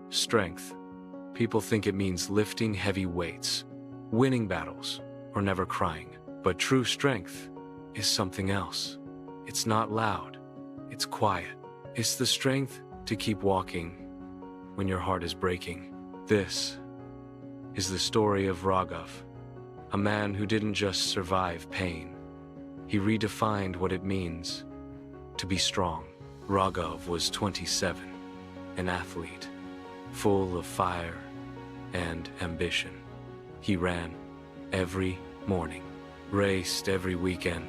Strength. People think it means lifting heavy weights, winning battles, or never crying. But true strength is something else. It's not loud. It's quiet. It's the strength to keep walking when your heart is breaking. This is the story of Raghav, a man who didn't just survive pain. He redefined what it means to be strong. Raghav was 27, an athlete, full of fire and ambition. He ran every morning, raced every weekend,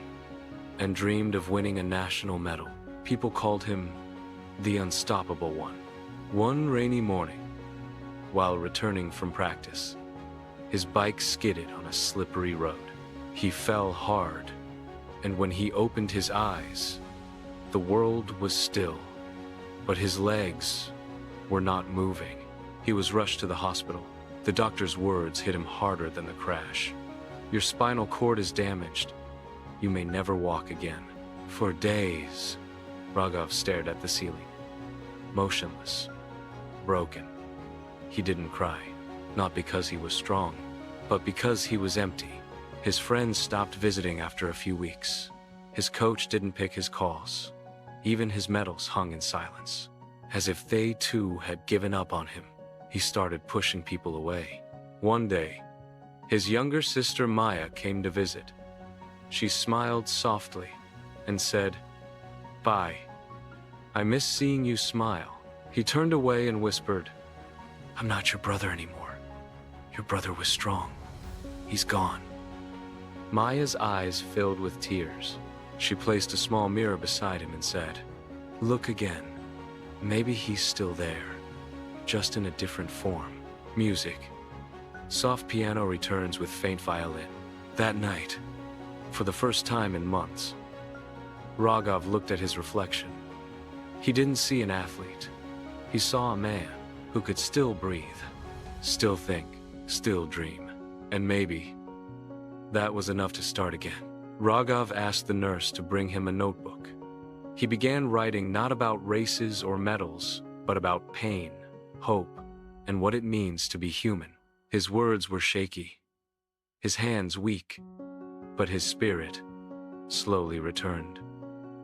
and dreamed of winning a national medal. People called him the Unstoppable One. One rainy morning, while returning from practice, his bike skidded on a slippery road. He fell hard, and when he opened his eyes, the world was still, but his legs were not moving. He was rushed to the hospital. The doctor's words hit him harder than the crash. Your spinal cord is damaged. You may never walk again. For days, Raghav stared at the ceiling, motionless, broken. He didn't cry, not because he was strong, but because he was empty. His friends stopped visiting after a few weeks. His coach didn't pick his calls. Even his medals hung in silence, as if they too had given up on him. He started pushing people away. One day, his younger sister Maya came to visit. She smiled softly and said, "Bye. I miss seeing you smile." He turned away and whispered, "I'm not your brother anymore. Your brother was strong. He's gone." Maya's eyes filled with tears. She placed a small mirror beside him and said, "Look again. Maybe he's still there, just in a different form." Music. Soft piano returns with faint violin. That night, for the first time in months, Raghav looked at his reflection. He didn't see an athlete. He saw a man who could still breathe, still think, still dream. And maybe that was enough to start again. Raghav asked the nurse to bring him a notebook. He began writing not about races or medals, but about pain, hope, and what it means to be human. His words were shaky, his hands weak, but his spirit slowly returned.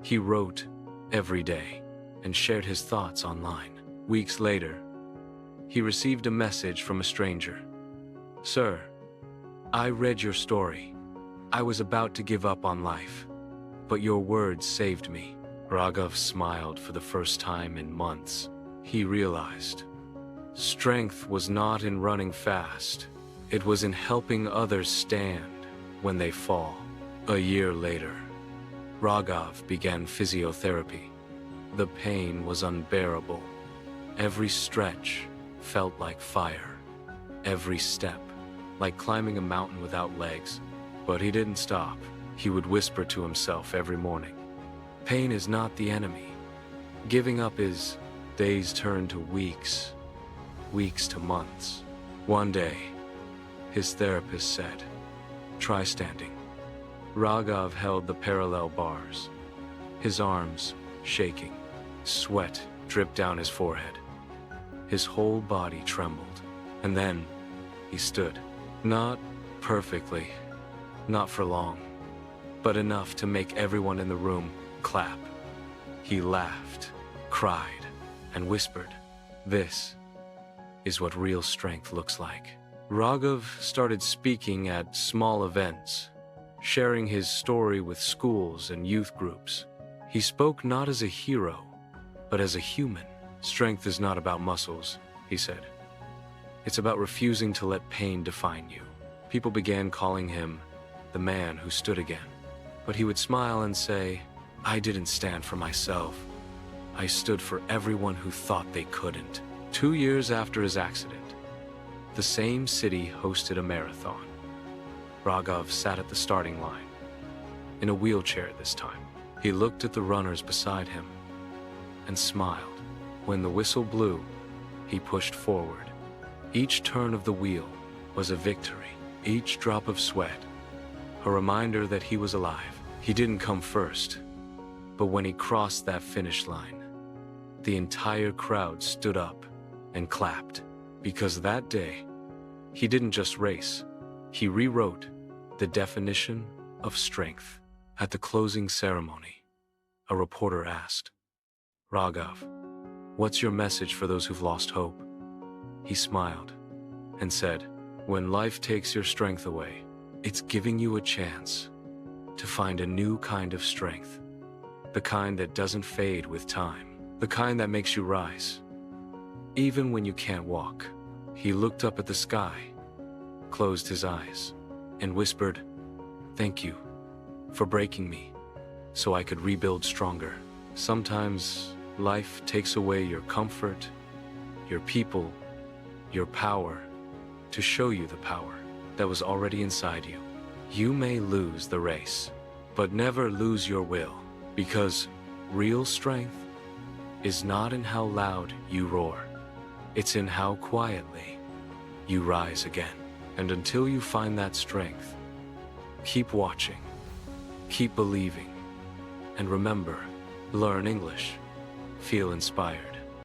He wrote every day and shared his thoughts online. Weeks later, he received a message from a stranger. "Sir, I read your story. I was about to give up on life, but your words saved me." Raghav smiled for the first time in months. He realized strength was not in running fast. It was in helping others stand when they fall. A year later, Raghav began physiotherapy. The pain was unbearable. Every stretch felt like fire. Every step like climbing a mountain without legs. But he didn't stop. He would whisper to himself every morning, "Pain is not the enemy. Giving up is." Days turned to weeks, weeks to months. One day, his therapist said, "Try standing." Raghav held the parallel bars, his arms shaking. Sweat dripped down his forehead. His whole body trembled. And then he stood. Not perfectly, not for long, but enough to make everyone in the room clap. He laughed, cried, and whispered, "This is what real strength looks like." Raghav started speaking at small events, sharing his story with schools and youth groups. He spoke not as a hero, but as a human. "Strength is not about muscles," he said. "It's about refusing to let pain define you." People began calling him the man who stood again. But he would smile and say, "I didn't stand for myself. I stood for everyone who thought they couldn't." 2 years after his accident, the same city hosted a marathon. Raghav sat at the starting line, in a wheelchair this time. He looked at the runners beside him and smiled. When the whistle blew, he pushed forward. Each turn of the wheel was a victory, each drop of sweat a reminder that he was alive. He didn't come first, but when he crossed that finish line, the entire crowd stood up and clapped. Because that day, he didn't just race, he rewrote the definition of strength. At the closing ceremony, a reporter asked, "Raghav, what's your message for those who've lost hope?" He smiled and said, "When life takes your strength away, it's giving you a chance to find a new kind of strength. The kind that doesn't fade with time. The kind that makes you rise, even when you can't walk." He looked up at the sky, closed his eyes, and whispered, "Thank you for breaking me so I could rebuild stronger." Sometimes life takes away your comfort, your people, your power, to show you the power that was already inside you. You may lose the race, but never lose your will, because real strength is not in how loud you roar. It's in how quietly you rise again. And until you find that strength, keep watching, keep believing, and remember, learn English, feel inspired.